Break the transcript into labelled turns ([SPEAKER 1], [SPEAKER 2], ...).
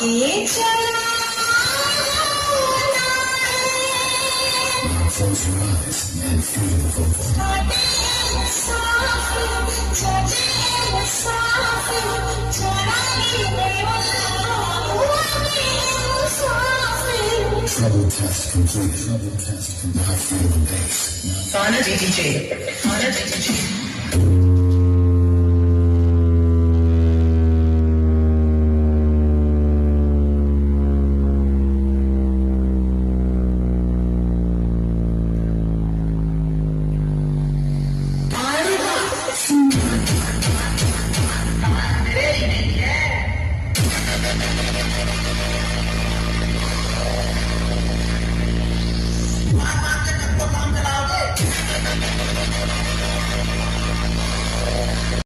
[SPEAKER 1] ये चला
[SPEAKER 2] Close your eyes and feel the vocal. Treble test complete. Treble test complete. Now feel the bass.
[SPEAKER 1] Sana DDG.